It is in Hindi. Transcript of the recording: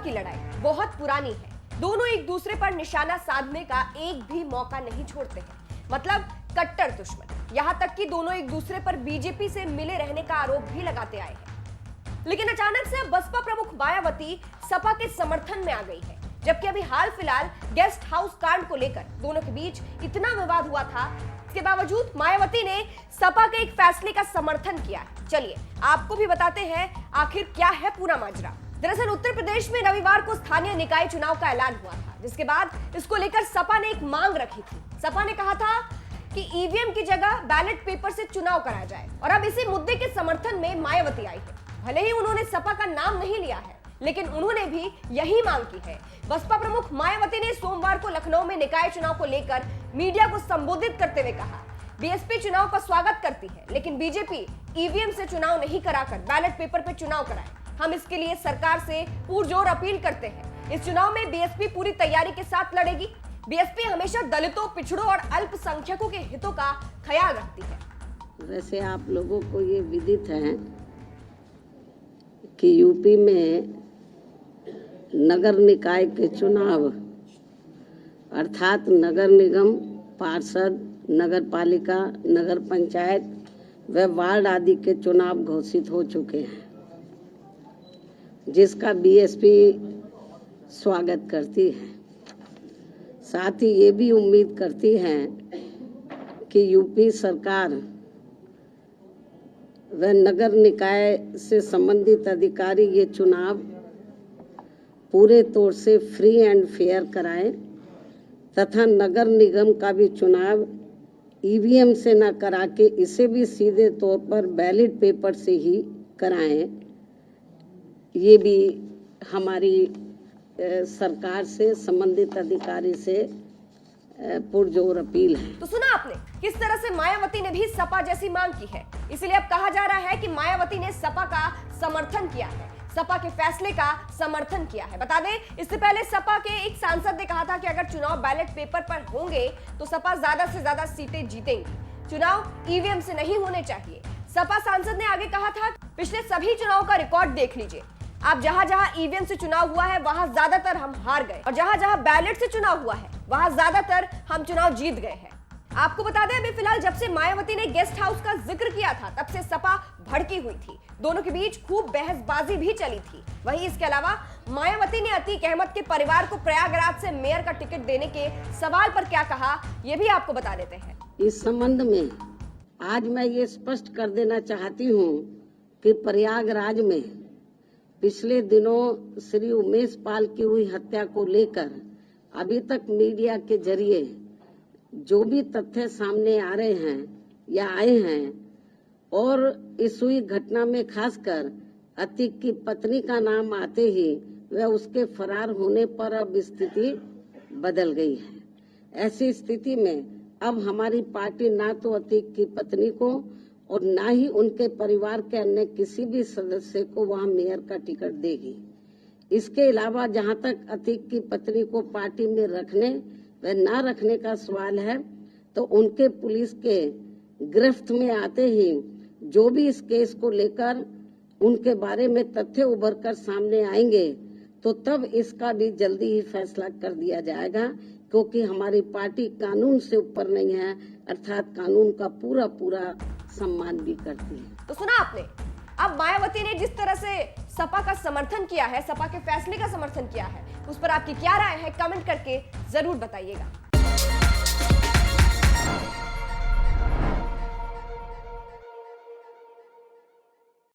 की लड़ाई बहुत पुरानी है। दोनों एक दूसरे पर निशाना साधने का एक भी मौका नहीं छोड़ते हैं, मतलब कट्टर दुश्मन। यहां तक कि दोनों एक दूसरे पर बीजेपी से मिले रहने का आरोप भी लगाते आए हैं। लेकिन अचानक से बसपा प्रमुख मायावती सपा के समर्थन में आ गई है, जबकि अभी हाल फिलहाल गेस्ट हाउस कांड को लेकर दोनों के बीच इतना विवाद हुआ था। इसके बावजूद मायावती ने सपा के एक फैसले का समर्थन किया है। चलिए आपको भी बताते हैं आखिर क्या है पूरा माजरा। दरअसल उत्तर प्रदेश में रविवार को स्थानीय निकाय चुनाव का ऐलान हुआ था, जिसके बाद इसको लेकर सपा ने एक मांग रखी थी। सपा ने कहा था कि ईवीएम की जगह बैलेट पेपर से चुनाव कराया जाए, और अब इसी मुद्दे के समर्थन में मायावती आई है। भले ही उन्होंने सपा का नाम नहीं लिया है, लेकिन उन्होंने भी यही मांग की है। बसपा प्रमुख मायावती ने सोमवार को लखनऊ में निकाय चुनाव को लेकर मीडिया को संबोधित करते हुए कहा, बीएसपी चुनाव का स्वागत करती है, लेकिन बीजेपी ईवीएम से चुनाव नहीं कराकर बैलेट पेपर पर चुनाव कराए। हम इसके लिए सरकार से पुरजोर अपील करते हैं। इस चुनाव में बीएसपी पूरी तैयारी के साथ लड़ेगी। बीएसपी हमेशा दलितों, पिछड़ों और अल्पसंख्यकों के हितों का ख्याल रखती है। वैसे आप लोगों को ये विदित है कि यूपी में नगर निकाय के चुनाव अर्थात नगर निगम, पार्षद, नगर पालिका, नगर पंचायत व वार्ड आदि के चुनाव घोषित हो चुके हैं, जिसका बीएसपी स्वागत करती है। साथ ही ये भी उम्मीद करती है कि यूपी सरकार व नगर निकाय से संबंधित अधिकारी ये चुनाव पूरे तौर से फ्री एंड फेयर कराएं तथा नगर निगम का भी चुनाव ईवीएम से न करा के इसे भी सीधे तौर पर बैलेट पेपर से ही कराएं। ये भी हमारी सरकार से, संबंधित अधिकारी से पुरजोर अपील है। तो सुना आपने किस तरह से मायावती ने भी सपा जैसी मांग की है। इसलिए अब कहा जा रहा है कि मायावती ने सपा का समर्थन किया है, सपा के फैसले का समर्थन किया है। बता दें, इससे पहले सपा के एक सांसद ने कहा था कि अगर चुनाव बैलेट पेपर पर होंगे तो सपा ज्यादा से ज्यादा सीटें जीतेंगी, चुनाव ईवीएम से नहीं होने चाहिए। सपा सांसद ने आगे कहा था, पिछले सभी चुनाव का रिकॉर्ड देख लीजिए, आप जहां जहां ईवीएम से चुनाव हुआ है वहां ज्यादातर हम हार गए, और जहां जहां बैलेट से चुनाव हुआ है वहां ज्यादातर हम चुनाव जीत गए हैं। आपको बता दें, अभी फिलहाल जब से मायावती ने गेस्ट हाउस का जिक्र किया था, तब से सपा भड़की हुई थी। दोनों के बीच खूब बहसबाजी भी चली थी। वहीं इसके अलावा मायावती ने अतीक अहमद के परिवार को प्रयागराज से मेयर का टिकट देने के सवाल पर क्या कहा, यह भी आपको बता देते हैं। इस संबंध में आज मैं ये स्पष्ट कर देना चाहती हूँ कि प्रयागराज में पिछले दिनों श्री उमेश पाल की हुई हत्या को लेकर अभी तक मीडिया के जरिए जो भी तथ्य सामने आ रहे हैं या आए हैं, और इस हुई घटना में खासकर अतीक की पत्नी का नाम आते ही वह उसके फरार होने पर अब स्थिति बदल गई है। ऐसी स्थिति में अब हमारी पार्टी ना तो अतीक की पत्नी को और ना ही उनके परिवार के अन्य किसी भी सदस्य को वहां मेयर का टिकट देगी। इसके अलावा जहां तक अतीक की पत्नी को पार्टी में रखने व ना रखने का सवाल है, तो उनके पुलिस के गिरफ्त में आते ही जो भी इस केस को लेकर उनके बारे में तथ्य उभर कर सामने आएंगे, तो तब इसका भी जल्दी ही फैसला कर दिया जाएगा, क्योंकि हमारी पार्टी कानून से ऊपर नहीं है, अर्थात कानून का पूरा पूरा सम्मान भी करती है। तो सुना आपने, अब मायावती ने जिस तरह से सपा का समर्थन किया है, सपा के फैसले का समर्थन किया है, उस पर आपकी क्या राय है, कमेंट करके जरूर बताइएगा।